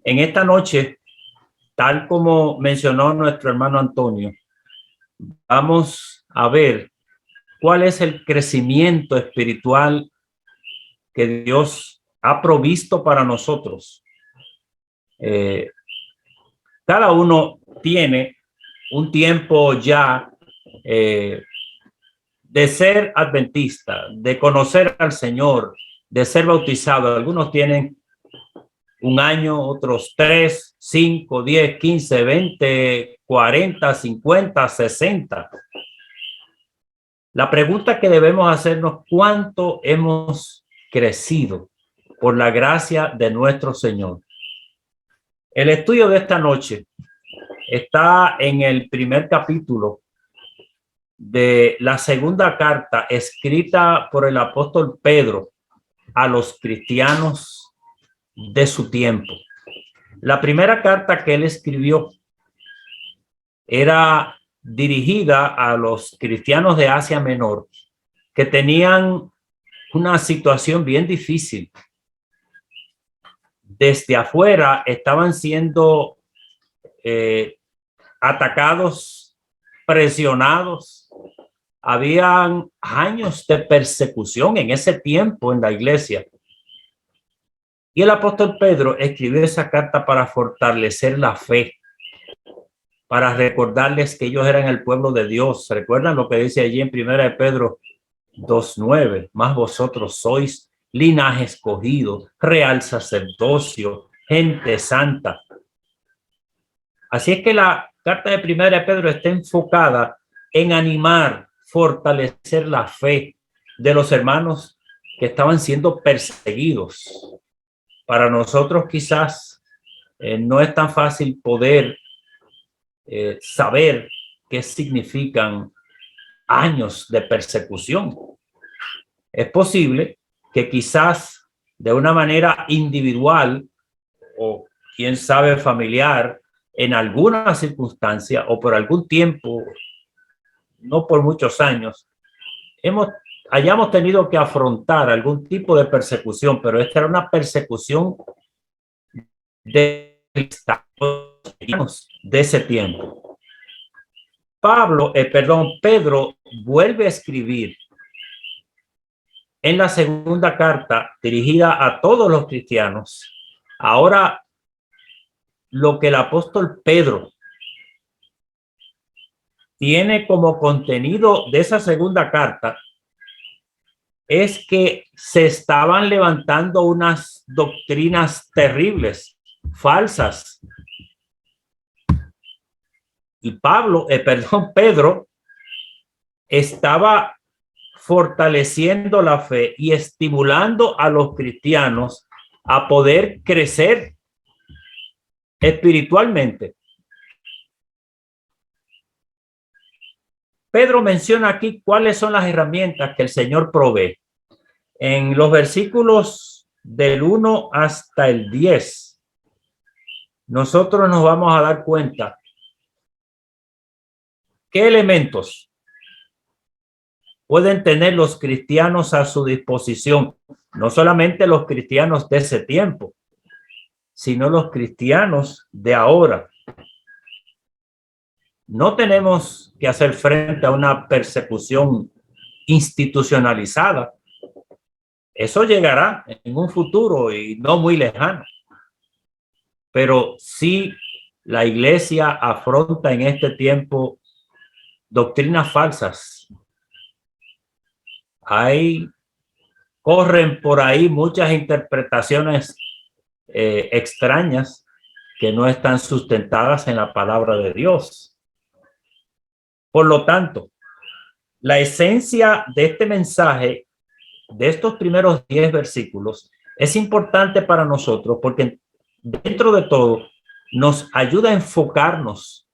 En esta noche, tal como mencionó nuestro hermano Antonio, vamos a ver cuál es el crecimiento espiritual que Dios ha provisto para nosotros. Cada uno tiene un tiempo ya de ser adventista, de conocer al Señor, de ser bautizado. Algunos tienen un año, otros 3, 5, 10, 15, 20, 40, 50, 60. La pregunta que debemos hacernos: ¿cuánto hemos crecido por la gracia de nuestro Señor? El estudio de esta noche está en el primer capítulo de la segunda carta escrita por el apóstol Pedro a los cristianos de su tiempo. La primera carta que él escribió era dirigida a los cristianos de Asia Menor, que tenían una situación bien difícil. Desde afuera estaban siendo atacados, presionados. Habían años de persecución en ese tiempo en la iglesia. Y el apóstol Pedro escribió esa carta para fortalecer la fe, para recordarles que ellos eran el pueblo de Dios. ¿Recuerdan lo que dice allí en 1 de Pedro 2:9? Más vosotros sois linaje escogido, real sacerdocio, gente santa. Así es que la carta de 1 de Pedro está enfocada en animar, fortalecer la fe de los hermanos que estaban siendo perseguidos. Para nosotros quizás no es tan fácil poder saber qué significan años de persecución. Es posible que quizás de una manera individual o quién sabe familiar, en alguna circunstancia o por algún tiempo, no por muchos años, hayamos tenido que afrontar algún tipo de persecución, pero esta era una persecución de ese tiempo. Pedro vuelve a escribir en la segunda carta dirigida a todos los cristianos. Ahora, lo que el apóstol Pedro tiene como contenido de esa segunda carta es que se estaban levantando unas doctrinas terribles, falsas. Y Pedro estaba fortaleciendo la fe y estimulando a los cristianos a poder crecer espiritualmente. Pedro menciona aquí cuáles son las herramientas que el Señor provee. En los versículos del 1 hasta el 10, nosotros nos vamos a dar cuenta qué elementos pueden tener los cristianos a su disposición. No solamente los cristianos de ese tiempo, sino los cristianos de ahora. No tenemos que hacer frente a una persecución institucionalizada. Eso llegará en un futuro y no muy lejano. Pero sí, la iglesia afronta en este tiempo doctrinas falsas. Corren por ahí muchas interpretaciones extrañas que no están sustentadas en la palabra de Dios. Por lo tanto, la esencia de este mensaje, de estos primeros 10 versículos, es importante para nosotros porque dentro de todo nos ayuda a enfocarnos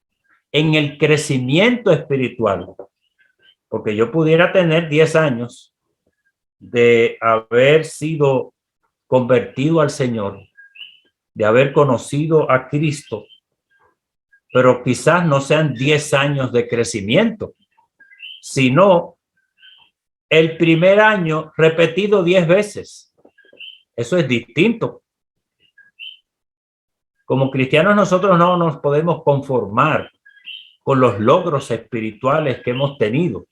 en el crecimiento espiritual porque yo pudiera tener 10 años de haber sido convertido al Señor, de haber conocido a Cristo, pero quizás no sean 10 años de crecimiento, sino el primer año repetido 10 veces. Eso es distinto. Como cristianos nosotros no nos podemos conformar con los logros espirituales que hemos tenido.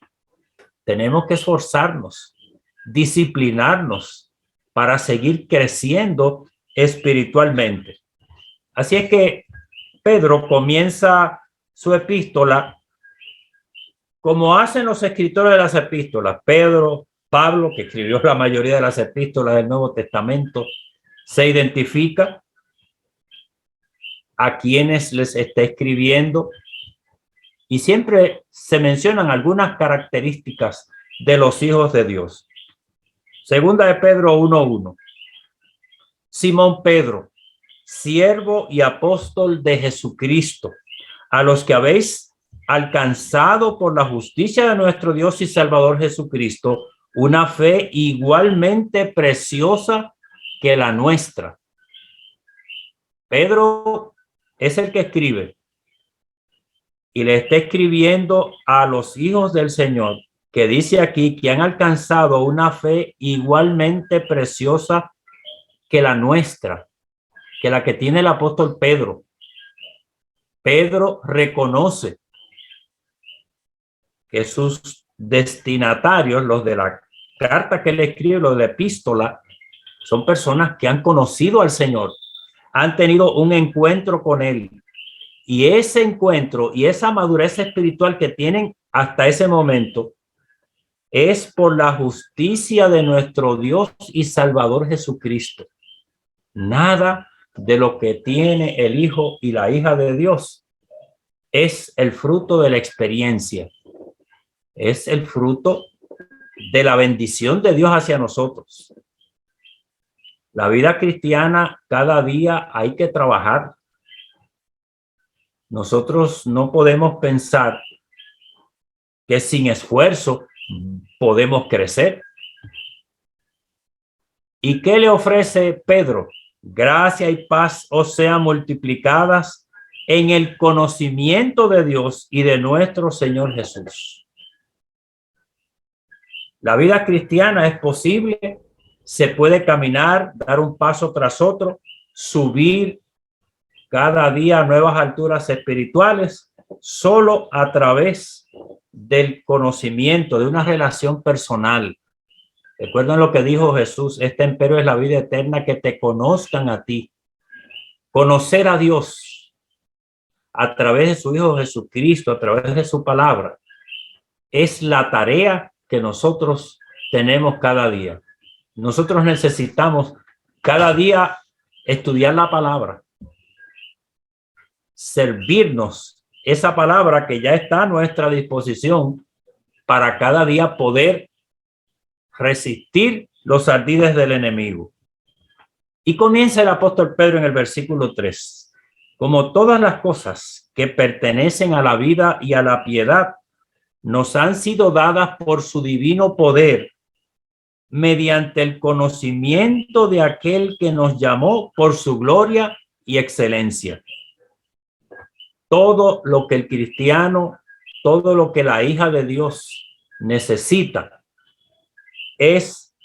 Tenemos que esforzarnos, disciplinarnos para seguir creciendo espiritualmente. Así es que Pedro comienza su epístola como hacen los escritores de las epístolas. Pedro, Pablo, que escribió la mayoría de las epístolas del Nuevo Testamento, se identifica a quienes les está escribiendo y siempre se mencionan algunas características de los hijos de Dios. Segunda de Pedro 1:1. Simón Pedro, siervo y apóstol de Jesucristo, a los que habéis alcanzado por la justicia de nuestro Dios y Salvador Jesucristo una fe igualmente preciosa que la nuestra. Pedro es el que escribe y le está escribiendo a los hijos del Señor, que dice aquí que han alcanzado una fe igualmente preciosa que la nuestra, que la que tiene el apóstol Pedro. Pedro reconoce que sus destinatarios, los de la carta que le escribe, los de la epístola, son personas que han conocido al Señor, han tenido un encuentro con él. Y ese encuentro y esa madurez espiritual que tienen hasta ese momento es por la justicia de nuestro Dios y Salvador Jesucristo. Nada de lo que tiene el hijo y la hija de Dios es el fruto de la experiencia. Es el fruto de la bendición de Dios hacia nosotros. La vida cristiana, cada día hay que trabajar. Nosotros no podemos pensar que sin esfuerzo podemos crecer. ¿Y qué le ofrece Pedro? Gracia y paz os sean multiplicadas en el conocimiento de Dios y de nuestro Señor Jesús. La vida cristiana es posible, se puede caminar, dar un paso tras otro, subir cada día a nuevas alturas espirituales, solo a través del conocimiento, de una relación personal. Recuerden lo que dijo Jesús: este empero es la vida eterna, que te conozcan a ti. Conocer a Dios a través de su Hijo Jesucristo, a través de su palabra, es la tarea que nosotros tenemos cada día. Nosotros necesitamos cada día estudiar la palabra, servirnos esa palabra que ya está a nuestra disposición para cada día poder resistir los ardides del enemigo. Y comienza el apóstol Pedro en el versículo 3. Como todas las cosas que pertenecen a la vida y a la piedad nos han sido dadas por su divino poder, mediante el conocimiento de aquel que nos llamó por su gloria y excelencia. Todo lo que el cristiano, todo lo que la hija de Dios necesita es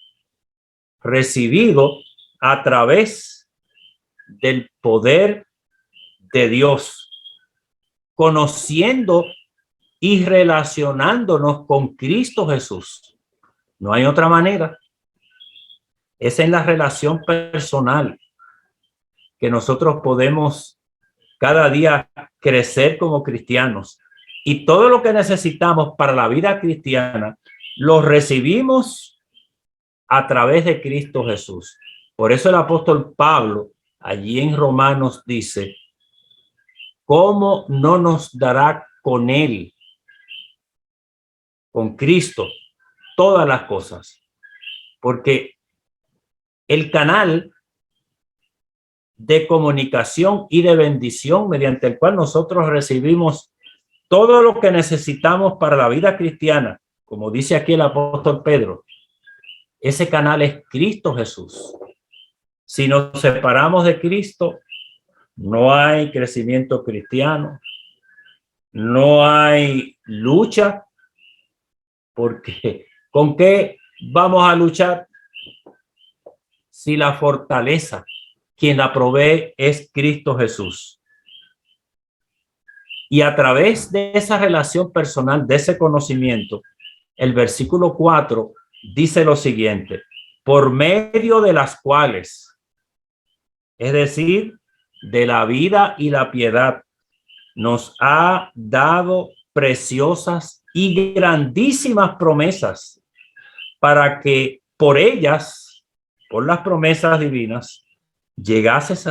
recibido a través del poder de Dios, conociendo y relacionándonos con Cristo Jesús. No hay otra manera. Es en la relación personal que nosotros podemos cada día crecer como cristianos. Y todo lo que necesitamos para la vida cristiana lo recibimos a través de Cristo Jesús. Por eso el apóstol Pablo allí en Romanos dice: ¿cómo no nos dará con él, con Cristo, todas las cosas? Porque el canal de comunicación y de bendición mediante el cual nosotros recibimos todo lo que necesitamos para la vida cristiana, como dice aquí el apóstol Pedro, ese canal es Cristo Jesús. Si nos separamos de Cristo, no hay crecimiento cristiano, no hay lucha, porque ¿con qué vamos a luchar si la fortaleza, quien la provee, es Cristo Jesús? Y a través de esa relación personal, de ese conocimiento, el versículo 4 dice lo siguiente: por medio de las cuales, es decir, de la vida y la piedad, nos ha dado preciosas y grandísimas promesas, para que por ellas, por las promesas divinas, llegaseis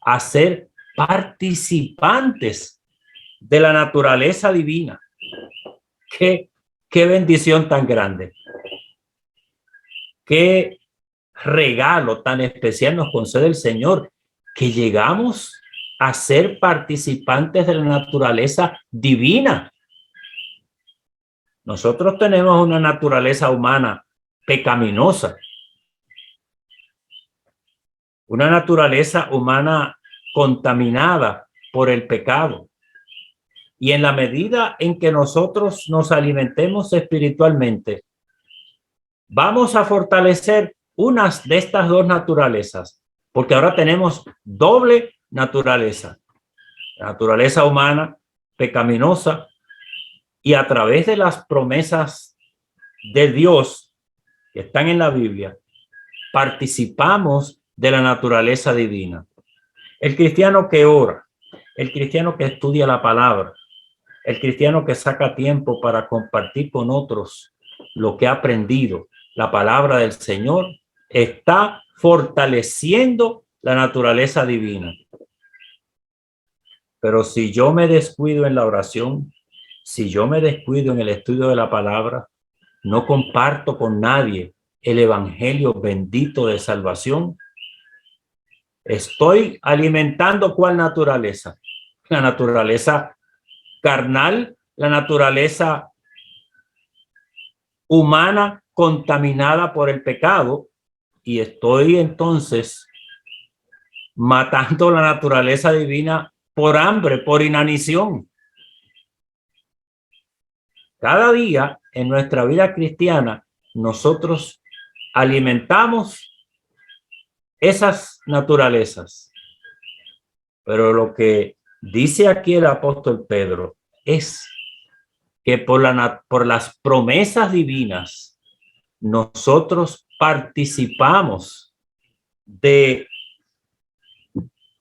a ser participantes de la naturaleza divina. Qué bendición tan grande. Qué regalo tan especial nos concede el Señor, que llegamos a ser participantes de la naturaleza divina. Nosotros tenemos una naturaleza humana pecaminosa, una naturaleza humana contaminada por el pecado. Y en la medida en que nosotros nos alimentemos espiritualmente, vamos a fortalecer unas de estas dos naturalezas, porque ahora tenemos doble naturaleza: la naturaleza humana pecaminosa, y a través de las promesas de Dios que están en la Biblia, participamos de la naturaleza divina. El cristiano que ora, el cristiano que estudia la palabra, el cristiano que saca tiempo para compartir con otros lo que ha aprendido, la palabra del Señor, está fortaleciendo la naturaleza divina. Pero si yo me descuido en la oración, si yo me descuido en el estudio de la palabra, no comparto con nadie el evangelio bendito de salvación, estoy alimentando ¿cuál naturaleza? La naturaleza carnal, la naturaleza humana contaminada por el pecado, y estoy entonces matando la naturaleza divina por hambre, por inanición. Cada día en nuestra vida cristiana nosotros alimentamos esas naturalezas, pero lo que dice aquí el apóstol Pedro es que por las promesas divinas nosotros participamos de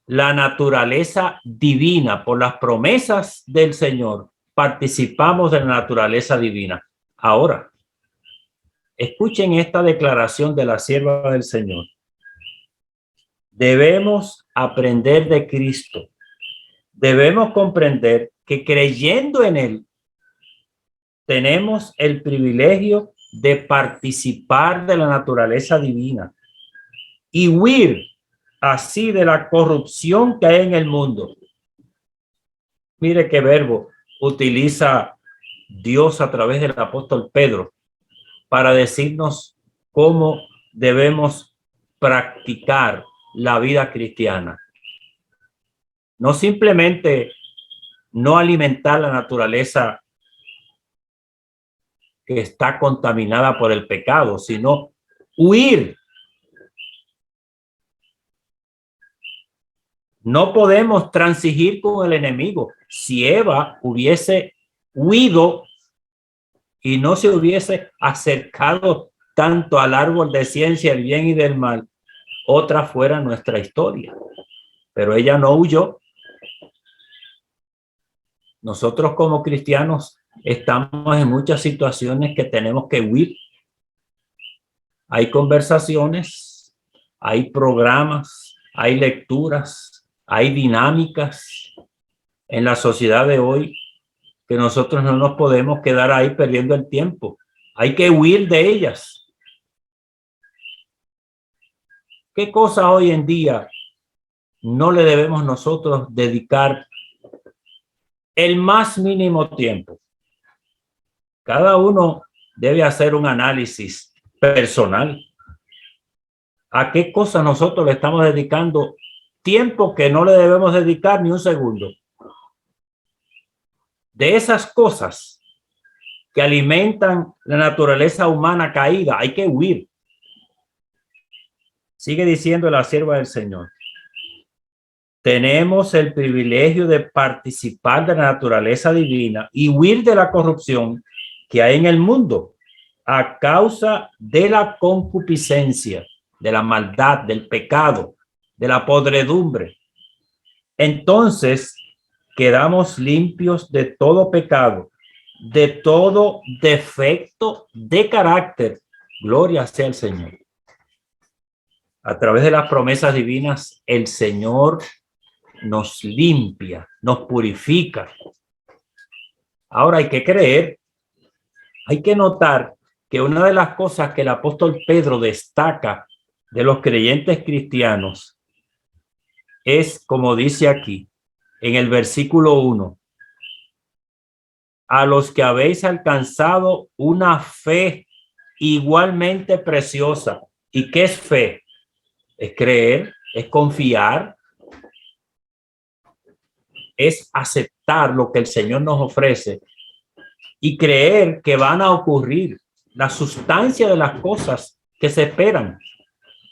la naturaleza divina. Por las promesas del Señor participamos de la naturaleza divina. Ahora, escuchen esta declaración de la sierva del Señor. Debemos aprender de Cristo. Debemos comprender que creyendo en Él, tenemos el privilegio de participar de la naturaleza divina y huir así de la corrupción que hay en el mundo. Mire qué verbo utiliza Dios a través del apóstol Pedro para decirnos cómo debemos practicar la vida cristiana. No simplemente no alimentar la naturaleza que está contaminada por el pecado, sino huir. No podemos transigir con el enemigo. Si Eva hubiese huido y no se hubiese acercado tanto al árbol de ciencia del bien y del mal, otra fuera nuestra historia. Pero ella no huyó. Nosotros como cristianos estamos en muchas situaciones que tenemos que huir. Hay conversaciones, hay programas, hay lecturas, hay dinámicas en la sociedad de hoy que nosotros no nos podemos quedar ahí perdiendo el tiempo. Hay que huir de ellas. ¿Qué cosa hoy en día no le debemos nosotros dedicar el más mínimo tiempo? Cada uno debe hacer un análisis personal. ¿A qué cosas nosotros le estamos dedicando tiempo que no le debemos dedicar ni un segundo? De esas cosas que alimentan la naturaleza humana caída, hay que huir. Sigue diciendo la sierva del Señor. Tenemos el privilegio de participar de la naturaleza divina y huir de la corrupción que hay en el mundo a causa de la concupiscencia, de la maldad, del pecado, de la podredumbre. Entonces quedamos limpios de todo pecado, de todo defecto de carácter. Gloria sea el Señor. A través de las promesas divinas, el Señor nos limpia, nos purifica. Ahora hay que creer, hay que notar que una de las cosas que el apóstol Pedro destaca de los creyentes cristianos es, como dice aquí, en el versículo 1, a los que habéis alcanzado una fe igualmente preciosa. ¿Y qué es fe? Es creer, es confiar, es aceptar lo que el Señor nos ofrece y creer que van a ocurrir, la sustancia de las cosas que se esperan,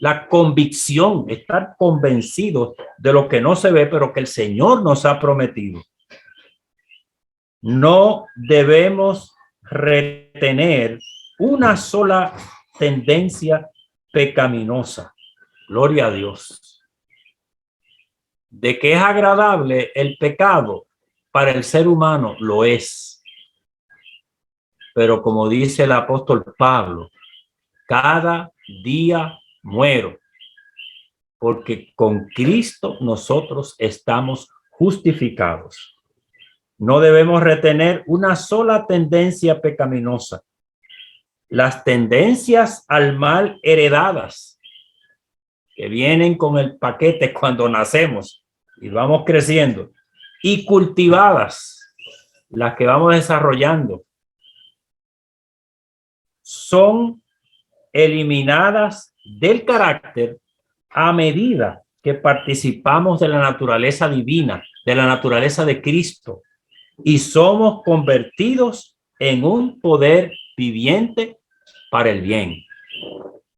la convicción, estar convencidos de lo que no se ve, pero que el Señor nos ha prometido. No debemos retener una sola tendencia pecaminosa. Gloria a Dios. De que es agradable el pecado para el ser humano, lo es. Pero como dice el apóstol Pablo, cada día muero, porque con Cristo nosotros estamos justificados. No debemos retener una sola tendencia pecaminosa. Las tendencias al mal heredadas, que vienen con el paquete cuando nacemos y vamos creciendo, y cultivadas, las que vamos desarrollando, son eliminadas del carácter a medida que participamos de la naturaleza divina, de la naturaleza de Cristo, y somos convertidos en un poder viviente para el bien.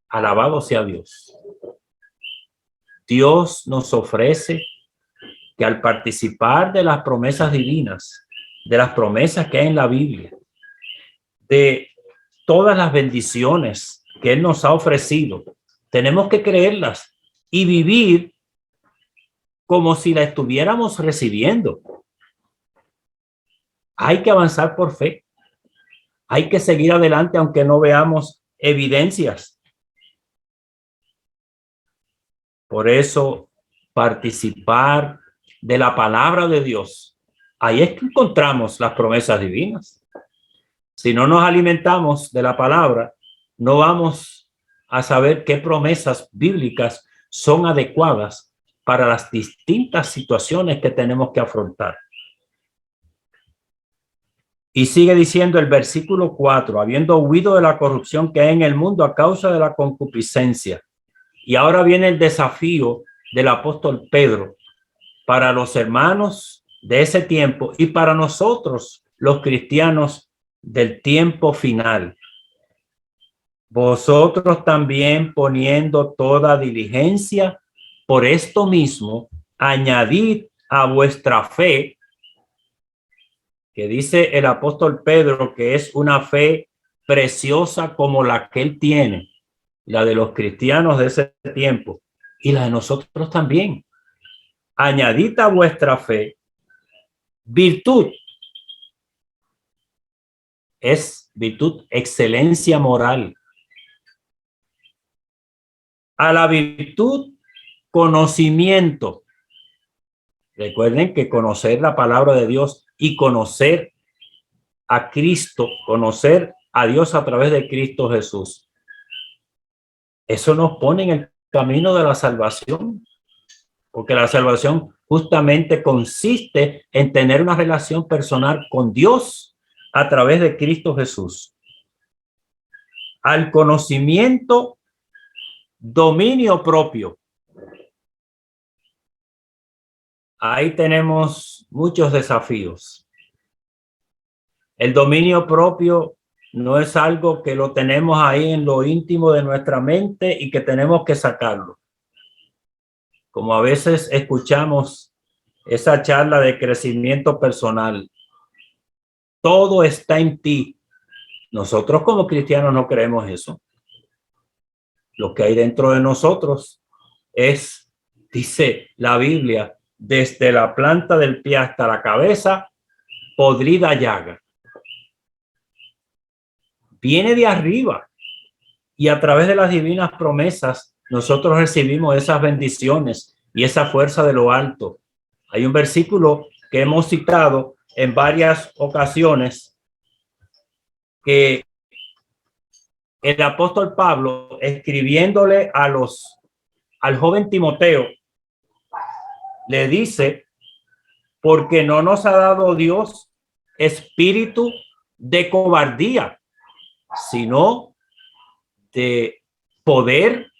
Alabado sea Dios. Dios nos ofrece que al participar de las promesas divinas, de las promesas que hay en la Biblia, de todas las bendiciones que Él nos ha ofrecido, tenemos que creerlas y vivir como si la estuviéramos recibiendo. Hay que avanzar por fe. Hay que seguir adelante aunque no veamos evidencias. Por eso, participar de la palabra de Dios, ahí es que encontramos las promesas divinas. Si no nos alimentamos de la palabra, no vamos a saber qué promesas bíblicas son adecuadas para las distintas situaciones que tenemos que afrontar. Y sigue diciendo el versículo 4, habiendo huido de la corrupción que hay en el mundo a causa de la concupiscencia. Y ahora viene el desafío del apóstol Pedro para los hermanos de ese tiempo y para nosotros, los cristianos del tiempo final. Vosotros también, poniendo toda diligencia, por esto mismo, añadid a vuestra fe, que dice el apóstol Pedro que es una fe preciosa como la que él tiene, la de los cristianos de ese tiempo y la de nosotros también. Añadid a vuestra fe virtud. Es virtud, excelencia moral. A la virtud, conocimiento. Recuerden que conocer la palabra de Dios y conocer a Cristo, conocer a Dios a través de Cristo Jesús, eso nos pone en el camino de la salvación, porque la salvación justamente consiste en tener una relación personal con Dios a través de Cristo Jesús. Al conocimiento, dominio propio. Ahí tenemos muchos desafíos. El dominio propio no es algo que lo tenemos ahí en lo íntimo de nuestra mente y que tenemos que sacarlo. Como a veces escuchamos esa charla de crecimiento personal. Todo está en ti. Nosotros como cristianos no creemos eso. Lo que hay dentro de nosotros es, dice la Biblia, desde la planta del pie hasta la cabeza, podrida llaga. Viene de arriba y a través de las divinas promesas nosotros recibimos esas bendiciones y esa fuerza de lo alto. Hay un versículo que hemos citado en varias ocasiones que el apóstol Pablo, escribiéndole al joven Timoteo, le dice, porque no nos ha dado Dios espíritu de cobardía, sino de poder,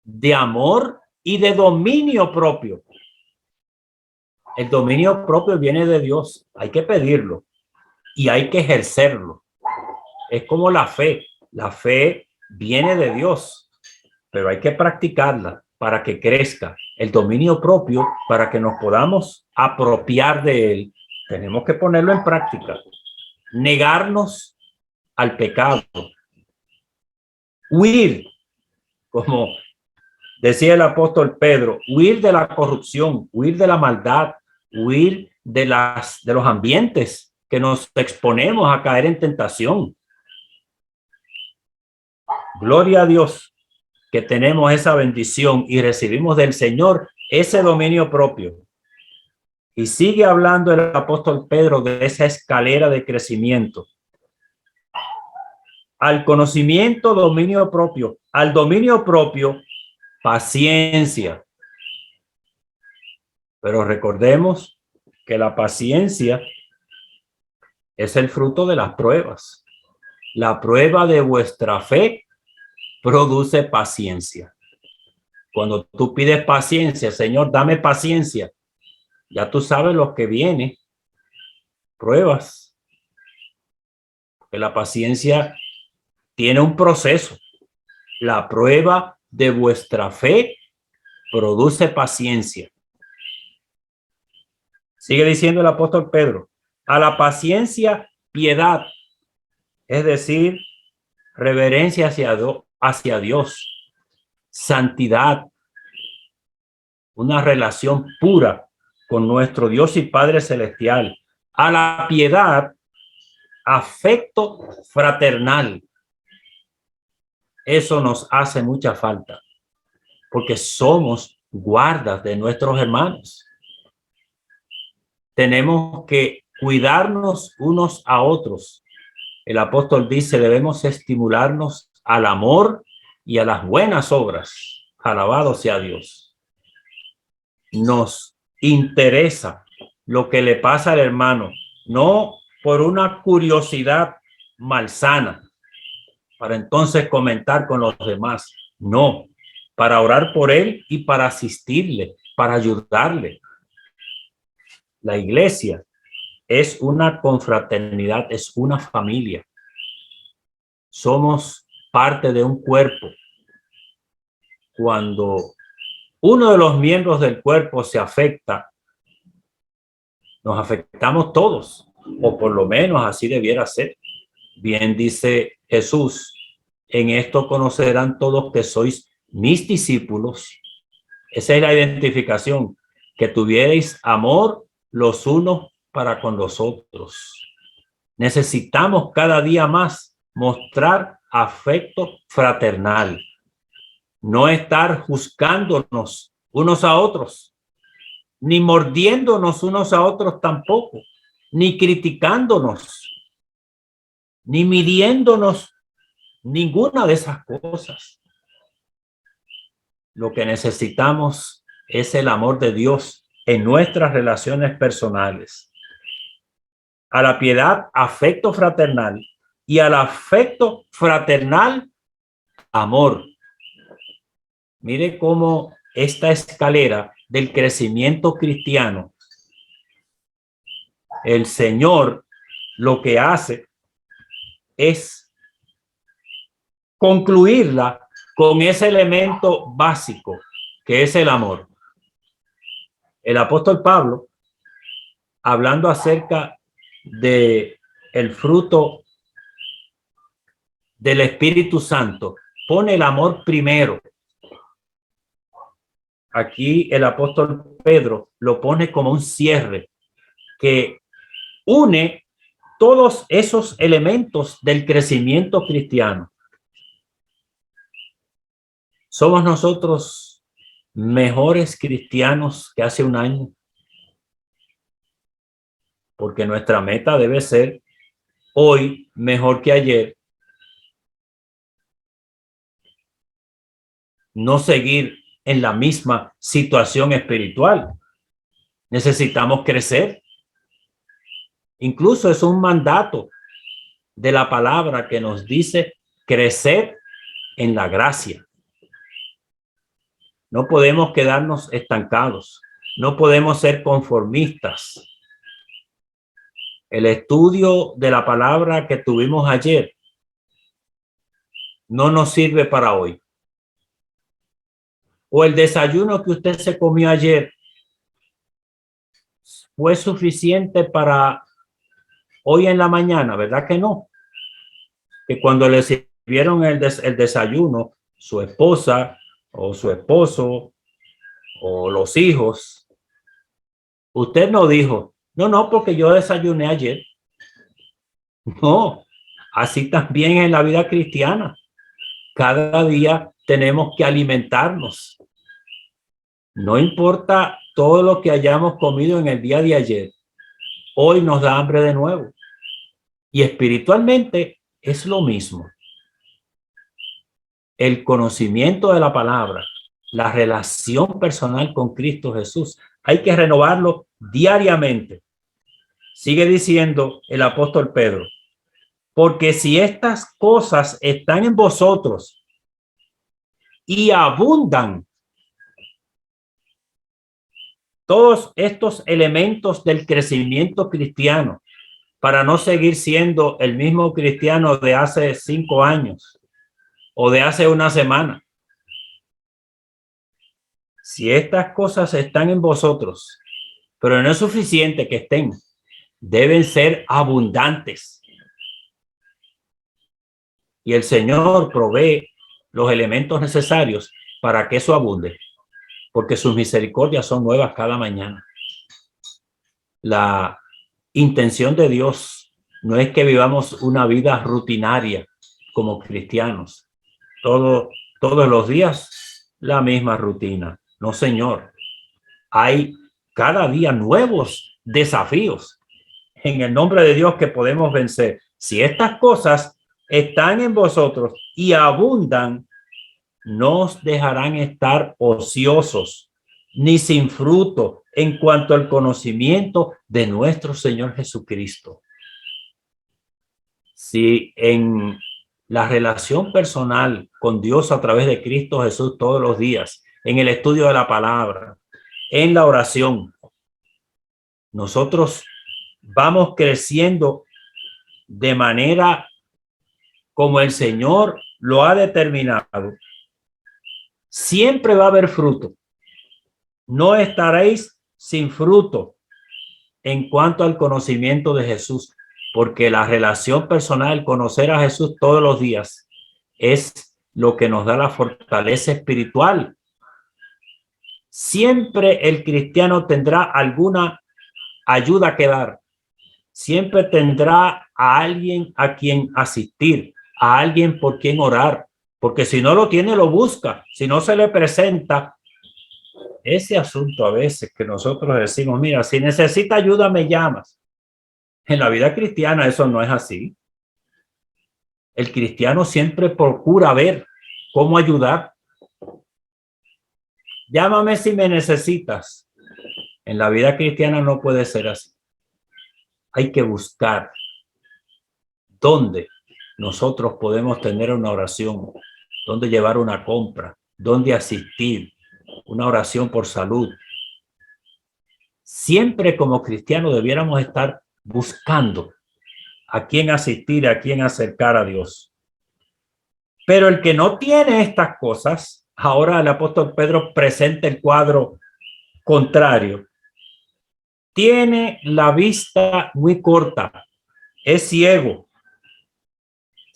de amor y de dominio propio. El dominio propio viene de Dios. Hay que pedirlo y hay que ejercerlo. Es como la fe. La fe viene de Dios, pero hay que practicarla para que crezca. El dominio propio, para que nos podamos apropiar de él, tenemos que ponerlo en práctica. Negarnos al pecado. Huir, como decía el apóstol Pedro, huir de la corrupción, huir de la maldad, huir de los ambientes que nos exponemos a caer en tentación. Gloria a Dios que tenemos esa bendición y recibimos del Señor ese dominio propio. Y sigue hablando el apóstol Pedro de esa escalera de crecimiento. Al conocimiento, dominio propio. Al dominio propio, paciencia. Pero recordemos que la paciencia es el fruto de las pruebas. La prueba de vuestra fe produce paciencia. Cuando tú pides paciencia, Señor, dame paciencia, ya tú sabes lo que viene. Pruebas. Porque la paciencia tiene un proceso. La prueba de vuestra fe produce paciencia. Sigue diciendo el apóstol Pedro, a la paciencia, piedad, es decir, reverencia hacia Dios, santidad, una relación pura con nuestro Dios y Padre Celestial. A la piedad, afecto fraternal. Eso nos hace mucha falta, porque somos guardas de nuestros hermanos. Tenemos que cuidarnos unos a otros. El apóstol dice, debemos estimularnos al amor y a las buenas obras. Alabado sea Dios. Nos interesa lo que le pasa al hermano, no por una curiosidad malsana, para entonces comentar con los demás. No, para orar por él y para asistirle, para ayudarle. La iglesia es una confraternidad, es una familia. Somos parte de un cuerpo. Cuando uno de los miembros del cuerpo se afecta, nos afectamos todos, o por lo menos así debiera ser. Bien dice Jesús, en esto conocerán todos que sois mis discípulos. Esa es la identificación, que tuvierais amor los unos para con los otros. Necesitamos cada día más mostrar afecto fraternal, no estar juzgándonos unos a otros, ni mordiéndonos unos a otros tampoco, ni criticándonos, ni midiéndonos, ninguna de esas cosas. Lo que necesitamos es el amor de Dios en nuestras relaciones personales. a la piedad, afecto fraternal, y al afecto fraternal, amor. Mire cómo esta escalera del crecimiento cristiano, el Señor lo que hace es concluirla con ese elemento básico que es el amor. El apóstol Pablo, hablando acerca de el fruto del Espíritu Santo, pone el amor primero. Aquí el apóstol Pedro lo pone como un cierre que une todos esos elementos del crecimiento cristiano. ¿Somos nosotros mejores cristianos que hace un año? Porque nuestra meta debe ser hoy mejor que ayer. No seguir en la misma situación espiritual. Necesitamos crecer. Incluso es un mandato de la palabra que nos dice crecer en la gracia. No podemos quedarnos estancados. No podemos ser conformistas. El estudio de la palabra que tuvimos ayer no nos sirve para hoy. O el desayuno que usted se comió ayer fue suficiente para hoy en la mañana, ¿verdad que no? Que cuando le sirvieron el desayuno, su esposa o su esposo o los hijos, usted no dijo, no, porque yo desayuné ayer. No, así también en la vida cristiana. Cada día tenemos que alimentarnos. No importa todo lo que hayamos comido en el día de ayer, hoy nos da hambre de nuevo. Y espiritualmente es lo mismo. El conocimiento de la palabra, la relación personal con Cristo Jesús, hay que renovarlo diariamente. Sigue diciendo el apóstol Pedro, porque si estas cosas están en vosotros y abundan, todos estos elementos del crecimiento cristiano, para no seguir siendo el mismo cristiano de hace 5 años o de hace una semana. Si estas cosas están en vosotros, pero no es suficiente que estén, deben ser abundantes. Y el Señor provee los elementos necesarios para que eso abunde, porque sus misericordias son nuevas cada mañana. La intención de Dios no es que vivamos una vida rutinaria como cristianos. Todos los días la misma rutina. No, Señor. Hay cada día nuevos desafíos en el nombre de Dios que podemos vencer. Si estas cosas están en vosotros y abundan, no os dejarán estar ociosos ni sin fruto en cuanto al conocimiento de nuestro Señor Jesucristo. Si en la relación personal con Dios a través de Cristo Jesús todos los días, en el estudio de la palabra, en la oración, nosotros vamos creciendo de manera como el Señor lo ha determinado, siempre va a haber fruto. No estaréis sin fruto en cuanto al conocimiento de Jesús, porque la relación personal, conocer a Jesús todos los días, es lo que nos da la fortaleza espiritual. Siempre el cristiano tendrá alguna ayuda que dar. Siempre tendrá a alguien a quien asistir, a alguien por quien orar, porque si no lo tiene, lo busca. Si no se le presenta ese asunto a veces que nosotros decimos, mira, si necesita ayuda, me llamas. En la vida cristiana eso no es así. El cristiano siempre procura ver cómo ayudar. Llámame si me necesitas. En la vida cristiana no puede ser así. hay que buscar dónde nosotros podemos tener una oración, dónde llevar una compra, dónde asistir, una oración por salud. Siempre como cristianos debiéramos estar buscando a quién asistir, a quién acercar a Dios. Pero el que no tiene estas cosas, ahora el apóstol Pedro presenta el cuadro contrario. Tiene la vista muy corta, es ciego,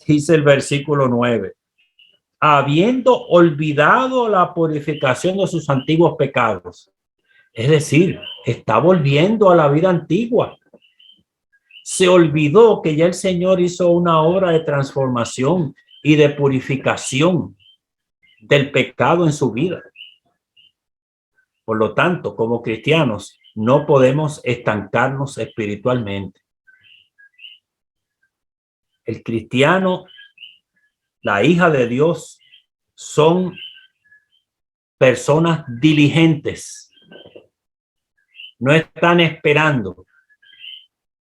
dice el versículo 9, habiendo olvidado la purificación de sus antiguos pecados. Es decir, está volviendo a la vida antigua. Se olvidó que ya el Señor hizo una obra de transformación y de purificación del pecado en su vida. Por lo tanto, como cristianos, no podemos estancarnos espiritualmente. El cristiano, la hija de Dios, son personas diligentes. No están esperando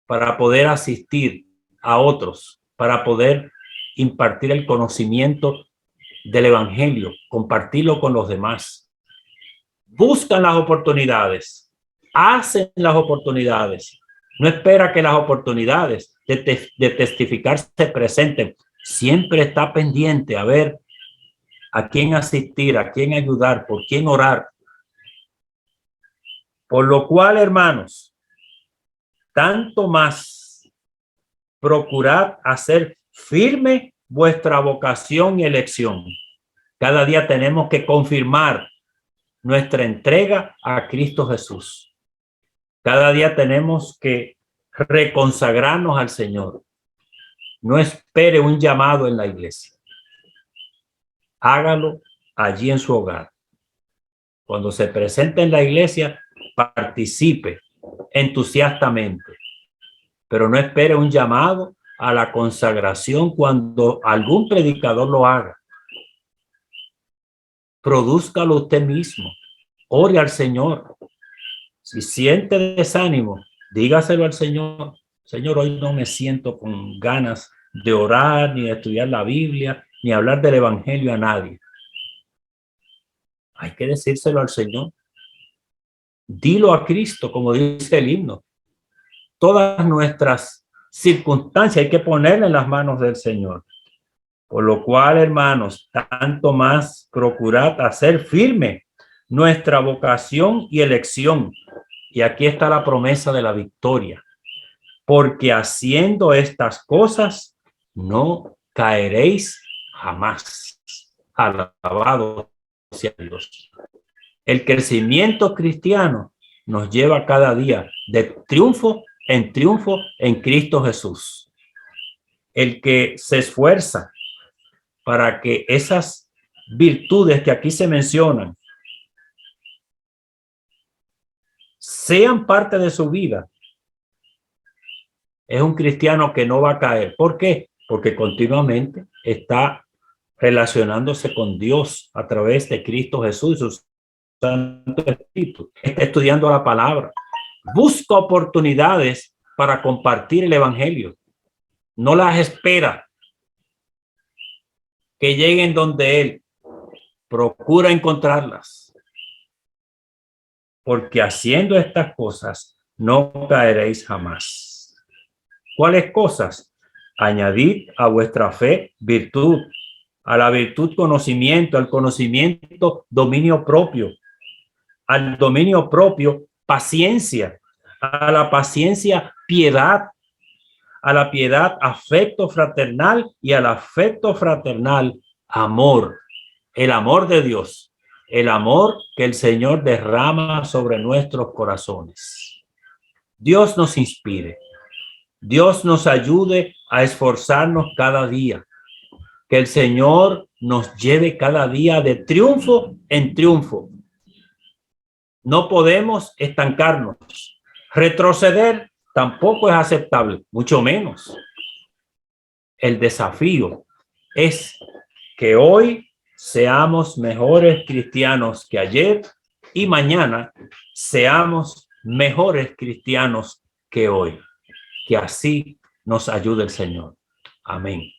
para poder asistir a otros, para poder impartir el conocimiento del evangelio, compartirlo con los demás. Buscan las oportunidades, hacen las oportunidades. No espera que las oportunidades de testificar se presenten. Siempre está pendiente a ver a quién asistir, a quién ayudar, por quién orar. Por lo cual, hermanos, tanto más procurad hacer firme vuestra vocación y elección. Cada día tenemos que confirmar nuestra entrega a Cristo Jesús. Cada día tenemos que reconsagrarnos al Señor. No espere un llamado en la iglesia. Hágalo allí en su hogar. Cuando se presente en la iglesia, participe entusiastamente. Pero no espere un llamado a la consagración cuando algún predicador lo haga. Produzcalo usted mismo. Ore al Señor. Si siente desánimo, dígaselo al Señor. Señor, hoy no me siento con ganas de orar, ni de estudiar la Biblia, ni hablar del evangelio a nadie. Hay que decírselo al Señor. Dilo a Cristo, como dice el himno. Todas nuestras circunstancias hay que ponerle en las manos del Señor. Por lo cual, hermanos, tanto más procurad hacer firme nuestra vocación y elección. Y aquí está la promesa de la victoria. Porque haciendo estas cosas, no caeréis jamás. Alabado sea Dios. El crecimiento cristiano nos lleva cada día de triunfo en Cristo Jesús. El que se esfuerza para que esas virtudes que aquí se mencionan sean parte de su vida, es un cristiano que no va a caer. ¿Por qué? Porque continuamente está relacionándose con Dios a través de Cristo Jesús y su Santo Espíritu. Está estudiando la palabra. Busca oportunidades para compartir el evangelio. No las espera que lleguen donde él. Procura encontrarlas. Porque haciendo estas cosas no caeréis jamás. ¿Cuáles cosas? Añadid a vuestra fe virtud, a la virtud conocimiento, al conocimiento dominio propio, al dominio propio paciencia, a la paciencia piedad, a la piedad afecto fraternal y al afecto fraternal amor, el amor de Dios, el amor que el Señor derrama sobre nuestros corazones. Dios nos inspire. Dios nos ayude a esforzarnos cada día. Que el Señor nos lleve cada día de triunfo en triunfo. No podemos estancarnos. Retroceder tampoco es aceptable, mucho menos. El desafío es que hoy seamos mejores cristianos que ayer y mañana seamos mejores cristianos que hoy. Que así nos ayude el Señor. Amén.